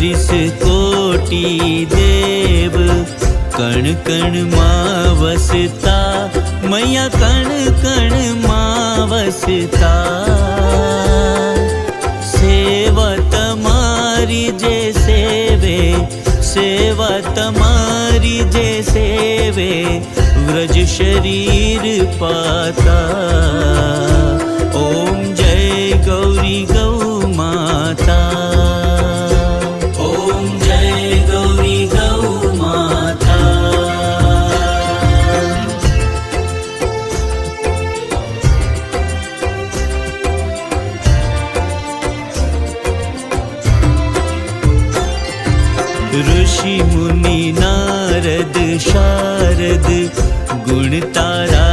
त्रिस कोटि देव कण कण मां वसता, मैया कण कण मां वसता। सेवा तमारी जे सेवे, सेवा तमारी जे सेवे, व्रज शरीर पाता। ओम जय गौरी गौ माता, ओम जय गौरी गौ माता। ऋषि मुनि नारद शारद गुण तारा